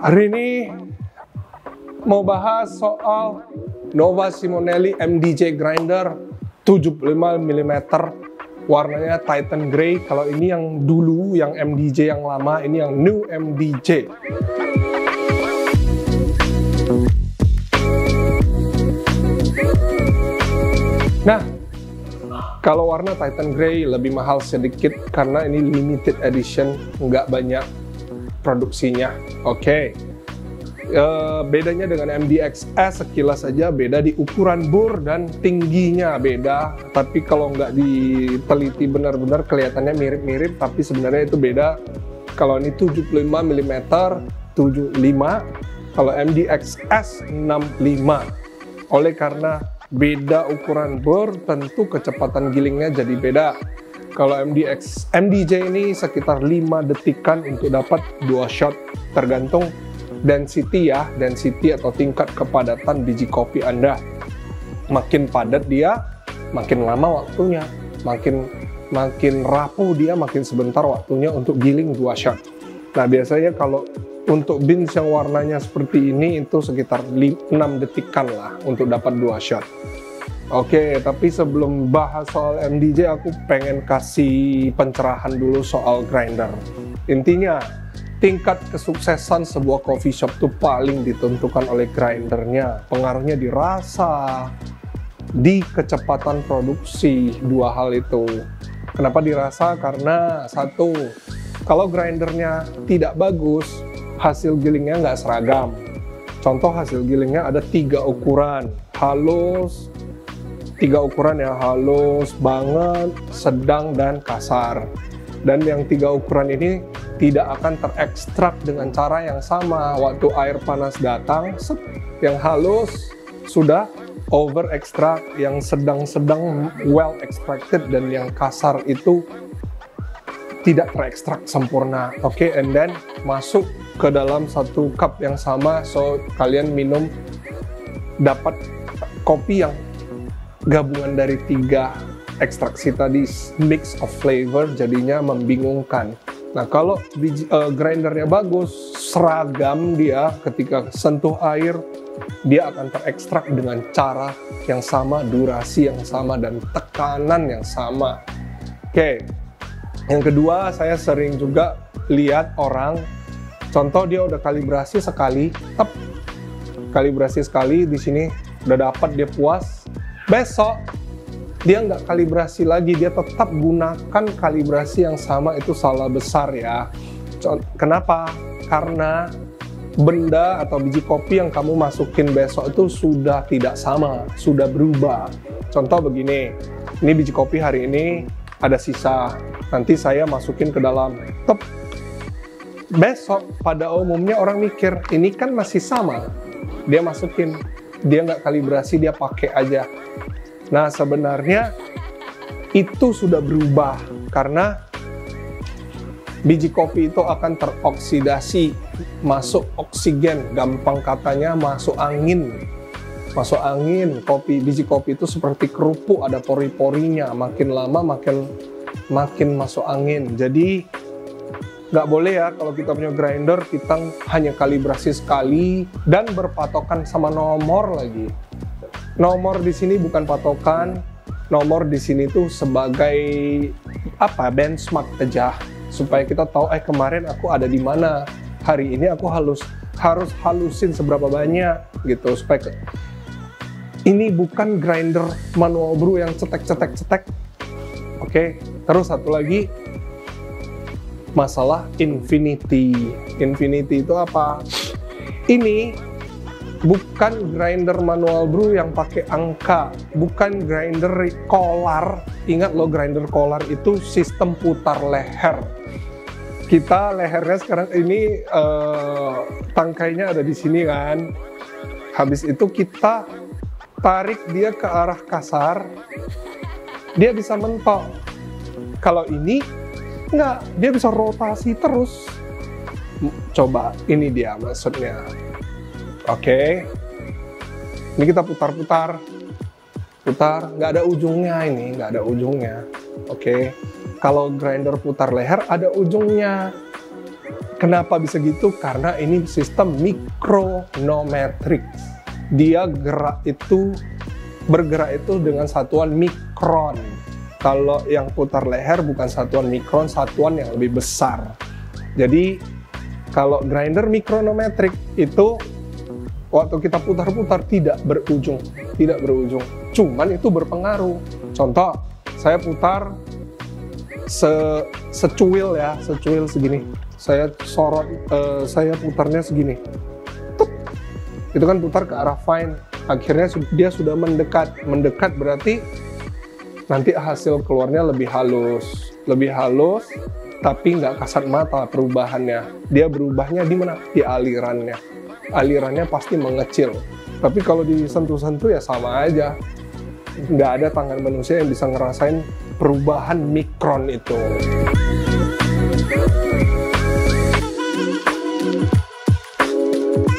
Hari ini mau bahas soal Nova Simonelli MDJ Grinder 75 mm, warnanya Titan Grey. Kalau ini yang dulu, yang MDJ yang lama, ini yang New MDJ. Nah, kalau warna Titan Grey lebih mahal sedikit karena ini limited edition, nggak banyak produksinya. Oke. Bedanya dengan MDXS sekilas saja beda di ukuran bor dan tingginya beda. Tapi kalau nggak diteliti benar-benar kelihatannya mirip-mirip, tapi sebenarnya itu beda. Kalau ini 75 mm 75, kalau MDXS 65. Oleh karena beda ukuran bor, tentu kecepatan gilingnya jadi beda. Kalau MDJ ini sekitar 5 detikan untuk dapat 2 shot, tergantung density ya, density atau tingkat kepadatan biji kopi Anda. Makin padat dia, makin lama waktunya. Makin rapuh dia, makin sebentar waktunya untuk giling 2 shot. Nah, biasanya kalau untuk beans yang warnanya seperti ini itu sekitar 6 detikan lah untuk dapat 2 shot. Oke, tapi sebelum bahas soal MDJ, aku pengen kasih pencerahan dulu soal grinder. Intinya, tingkat kesuksesan sebuah coffee shop itu paling ditentukan oleh grindernya. Pengaruhnya di rasa, di kecepatan produksi, dua hal itu. Kenapa dirasa? Karena satu, kalau grindernya tidak bagus, hasil gilingnya nggak seragam. Contoh hasil gilingnya ada 3 ukuran, halus, 3 ukuran yang halus banget, sedang, dan kasar. Dan yang 3 ukuran ini tidak akan terekstrak dengan cara yang sama. Waktu air panas datang, yang halus sudah over extract, yang sedang-sedang well extracted, dan yang kasar itu tidak terekstrak sempurna. Oke, and then masuk ke dalam satu cup yang sama, so kalian minum dapat kopi yang gabungan dari 3 ekstraksi tadi, mix of flavor, jadinya membingungkan. Nah, kalau grindernya bagus, seragam dia, ketika sentuh air dia akan terekstrak dengan cara yang sama, durasi yang sama, dan tekanan yang sama. Oke. Yang kedua, saya sering juga lihat orang, contoh dia udah kalibrasi sekali, kalibrasi sekali di sini udah dapat, dia puas. Besok dia nggak kalibrasi lagi, dia tetap gunakan kalibrasi yang sama, itu salah besar ya. Kenapa? Karena benda atau biji kopi yang kamu masukin besok itu sudah tidak sama, sudah berubah. Contoh begini, ini biji kopi hari ini ada sisa, nanti saya masukin ke dalam besok pada umumnya orang mikir ini kan masih sama, dia masukin, dia nggak kalibrasi, dia pakai aja. Nah, sebenarnya itu sudah berubah karena biji kopi itu akan teroksidasi, masuk oksigen, gampang katanya masuk angin. Masuk angin, biji kopi itu seperti kerupuk, ada pori-porinya, makin lama makin masuk angin. Jadi nggak boleh ya kalau kita punya grinder, kita hanya kalibrasi sekali dan berpatokan sama nomor lagi. Nomor di sini bukan patokan, nomor di sini tuh sebagai benchmark aja, supaya kita tahu kemarin aku ada di mana, hari ini aku harus halusin seberapa banyak gitu, supaya ini bukan grinder manual brew yang cetek. Oke, terus satu lagi masalah infinity. Infinity itu apa? Ini bukan grinder manual brew yang pakai angka, bukan grinder collar. Ingat loh, grinder collar itu sistem putar leher. Kita lehernya sekarang ini tangkainya ada di sini kan. Habis itu kita tarik dia ke arah kasar, dia bisa mentok. Kalau ini enggak, dia bisa rotasi terus. Coba, ini dia maksudnya. Oke, ini kita putar, nggak ada ujungnya ini, nggak ada ujungnya. Oke, kalau grinder putar leher ada ujungnya. Kenapa bisa gitu? Karena ini sistem mikronometrik. Dia bergerak itu dengan satuan mikron. Kalau yang putar leher bukan satuan mikron, satuan yang lebih besar. Jadi kalau grinder mikronometrik itu waktu kita putar-putar tidak berujung. Cuman itu berpengaruh. Contoh, saya putar secuil segini. Saya putarnya segini. Itu kan putar ke arah fine. Akhirnya dia sudah mendekat berarti nanti hasil keluarnya lebih halus, tapi nggak kasat mata perubahannya. Dia berubahnya di mana? Di alirannya pasti mengecil. Tapi kalau disentuh-sentuh ya sama aja, nggak ada tangan manusia yang bisa ngerasain perubahan mikron itu.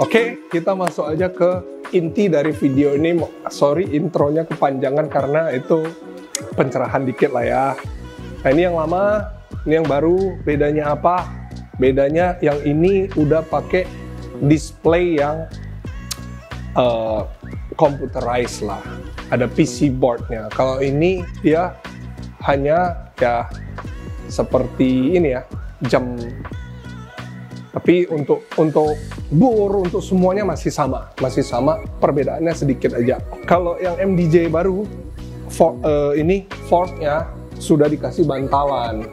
Oke, kita masuk aja ke inti dari video ini. Sorry intronya kepanjangan karena itu pencerahan dikit lah ya. Nah ini yang lama, ini yang baru. Bedanya apa? Bedanya yang ini udah pakai display yang computerized lah. Ada PC boardnya. Kalau ini dia hanya ya seperti ini ya, jam. Tapi untuk bur, untuk semuanya masih sama, perbedaannya sedikit aja. Kalau yang MDJ baru, ini forknya sudah dikasih bantalan,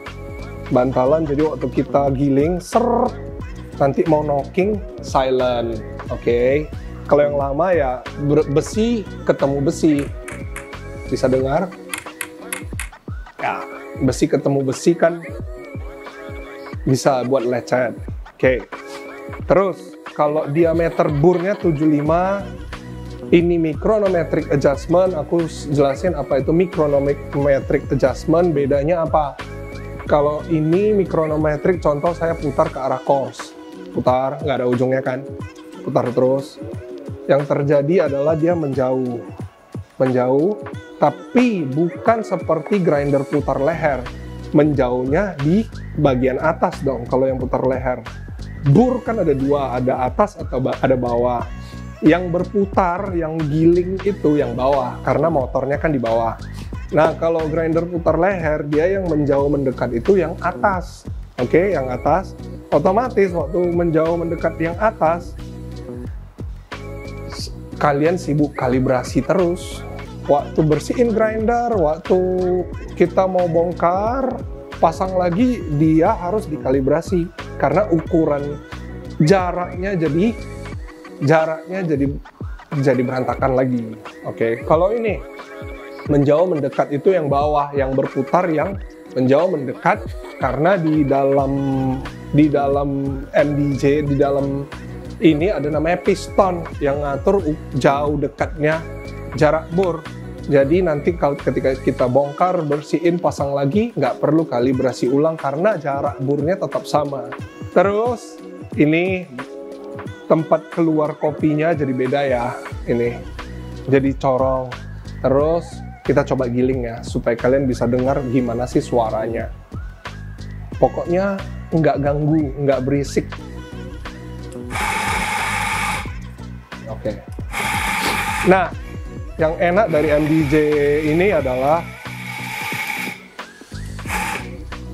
jadi waktu kita giling, nanti mau knocking, silent, oke. Kalau yang lama ya besi ketemu besi, bisa dengar? Ya, besi ketemu besi kan bisa buat lecet. Oke, terus kalau diameter burnya 75, ini micronometric adjustment. Aku jelasin apa itu micronometric adjustment, bedanya apa. Kalau ini micronometric, contoh saya putar ke arah course, putar, nggak ada ujungnya kan, putar terus. Yang terjadi adalah dia menjauh, tapi bukan seperti grinder putar leher, menjauhnya di bagian atas dong kalau yang putar leher. Bur kan ada dua, ada atas atau ada bawah. Yang berputar, yang giling itu yang bawah, karena motornya kan di bawah. Nah, kalau grinder putar leher, dia yang menjauh mendekat itu yang atas. Oke, yang atas. Otomatis waktu menjauh mendekat yang atas, kalian sibuk kalibrasi terus. Waktu bersihin grinder, waktu kita mau bongkar, pasang lagi, dia harus dikalibrasi karena ukuran jaraknya jadi berantakan lagi. Oke, kalau ini menjauh mendekat itu yang bawah, yang berputar yang menjauh mendekat, karena di dalam MDJ, di dalam ini ada namanya piston yang ngatur jauh dekatnya jarak bur. Jadi nanti ketika kita bongkar, bersihin, pasang lagi, nggak perlu kalibrasi ulang karena jarak burnya tetap sama. Terus ini tempat keluar kopinya jadi beda ya, ini jadi corong. Terus kita coba giling ya, supaya kalian bisa dengar gimana sih suaranya. Pokoknya nggak ganggu, nggak berisik. Oke. Nah, yang enak dari MDJ ini adalah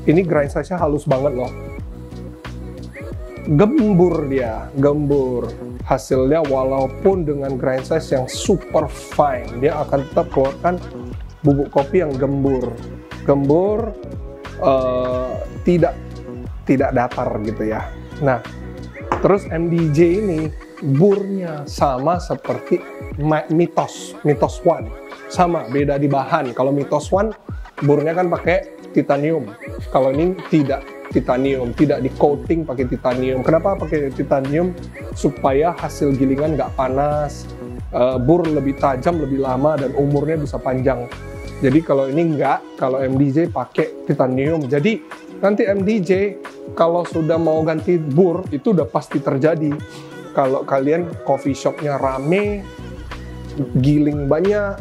ini grind size-nya halus banget loh. Gembur dia, gembur. Hasilnya walaupun dengan grind size yang super fine, dia akan tetap keluarkan bubuk kopi yang gembur. Gembur, tidak datar gitu ya. Nah, terus MDJ ini burnya sama seperti Mitos One, sama, beda di bahan. Kalau Mitos One burnya kan pakai titanium, kalau ini tidak titanium, tidak di coating pakai titanium. Kenapa pakai titanium? Supaya hasil gilingan nggak panas, bur lebih tajam, lebih lama, dan umurnya bisa panjang. Jadi kalau ini nggak, kalau MDJ pakai titanium. Jadi nanti MDJ kalau sudah mau ganti bur itu udah pasti terjadi. Kalau kalian coffee shopnya rame, giling banyak,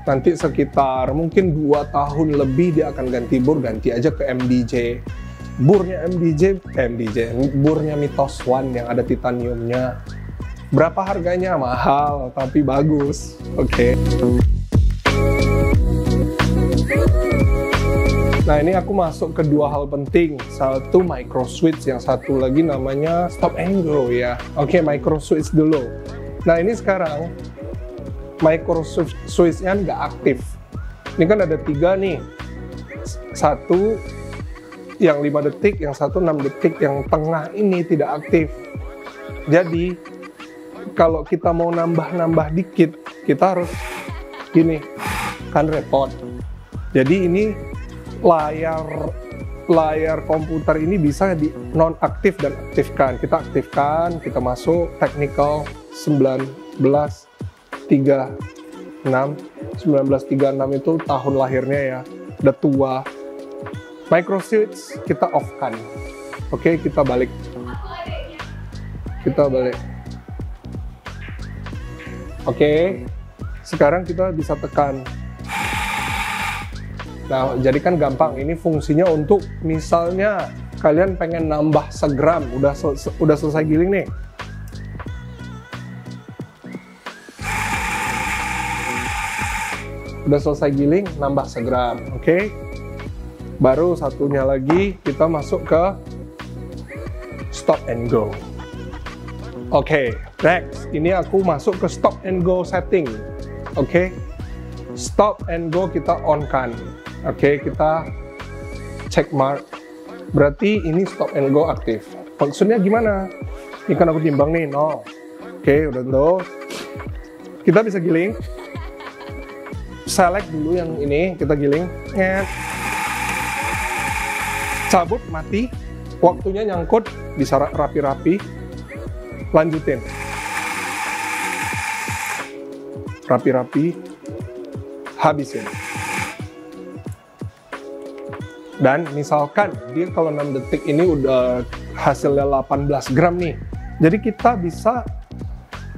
nanti sekitar mungkin 2 tahun lebih dia akan ganti bur, ganti aja ke MDJ. burnya burnya Mythos One yang ada titaniumnya. Berapa harganya? Mahal, tapi bagus. Oke. Nah, ini aku masuk ke dua hal penting. Satu micro switch, yang satu lagi namanya stop and go ya. Oke, micro switch dulu. Nah, ini sekarang micro switch-nya nggak aktif. Ini kan ada 3 nih. Satu yang 5 detik, yang satu 6 detik, yang tengah ini tidak aktif. Jadi kalau kita mau nambah dikit, kita harus gini, kan repot. Jadi ini layar komputer ini bisa di nonaktif dan aktifkan. Kita aktifkan, kita masuk technical 1936 itu tahun lahirnya ya, udah tua. Micro switch kita off kan. Oke, kita balik. Oke, sekarang kita bisa tekan. Nah, jadi kan gampang. Ini fungsinya untuk misalnya kalian pengen nambah segram, udah selesai giling nih. Udah selesai giling, nambah segram, oke? Baru satunya lagi kita masuk ke stop and go. Oke, next. Ini aku masuk ke stop and go setting. Oke, stop and go kita on kan. Oke, kita check mark. Berarti ini stop and go aktif. Maksudnya gimana? Ini kan aku timbang nih, no. Oke, udah tuh. Kita bisa giling. Select dulu yang ini, kita giling. Cabut, mati. Waktunya nyangkut, bisa rapi-rapi. Lanjutin. Rapi-rapi. Habisin. Dan misalkan dia kalau 6 detik ini udah hasilnya 18 gram nih. Jadi kita bisa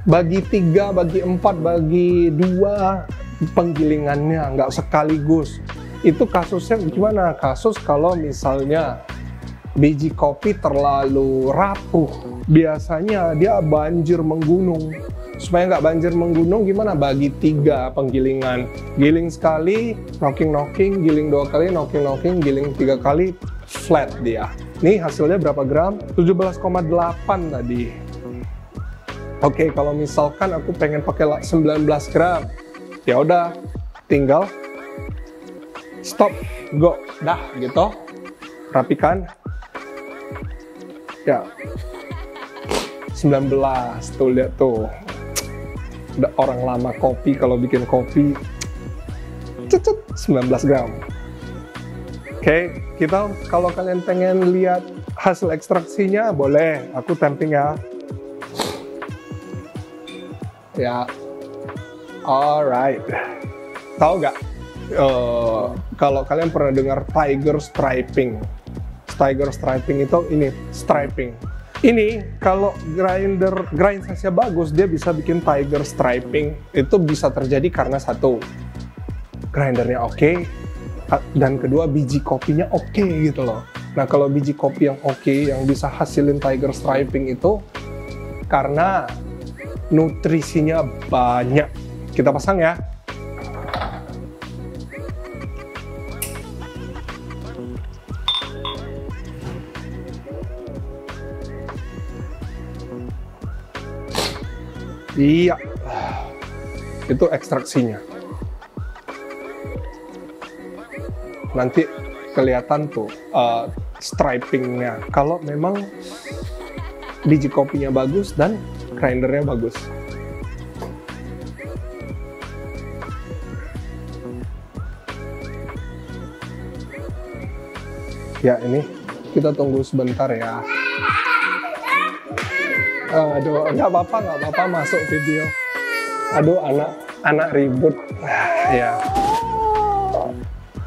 bagi 3, bagi 4, bagi 2 penggilingannya, nggak sekaligus. Itu kasusnya gimana? Kasus kalau misalnya biji kopi terlalu rapuh, biasanya dia banjir menggunung. Supaya nggak banjir menggunung gimana? Bagi 3 penggilingan. Giling sekali, knocking, giling 2 kali, knocking, giling 3 kali, flat dia. Nih hasilnya berapa gram? 17,8 tadi. Oke, kalau misalkan aku pengen pakai 19 gram, ya udah, tinggal stop, go, dah gitu. Rapikan. Ya. 19 tuh, lihat tuh. Udah orang lama kopi kalau bikin kopi. 19 gram. Oke, kita kalau kalian pengen lihat hasil ekstraksinya boleh, aku tamping ya. Ya. Alright. Tahu nggak? Kalau kalian pernah dengar tiger striping. Tiger striping itu ini striping. Ini kalau grind size-nya bagus, dia bisa bikin tiger striping. Itu bisa terjadi karena satu, grindernya oke, dan kedua biji kopinya oke gitu loh. Nah, kalau biji kopi yang oke, yang bisa hasilin tiger striping itu karena nutrisinya banyak. Kita pasang ya. Iya, itu ekstraksinya. Nanti kelihatan tuh stripingnya. Kalau memang biji kopinya bagus dan grindernya bagus. Ya, ini kita tunggu sebentar ya. Aduh, nggak apa-apa masuk video. Aduh, anak ribut. Ya.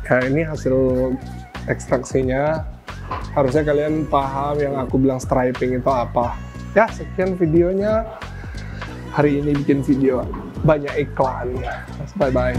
Ya, ini hasil ekstraksinya. Harusnya kalian paham yang aku bilang striping itu apa. Ya, sekian videonya. Hari ini bikin video banyak iklan. Bye-bye.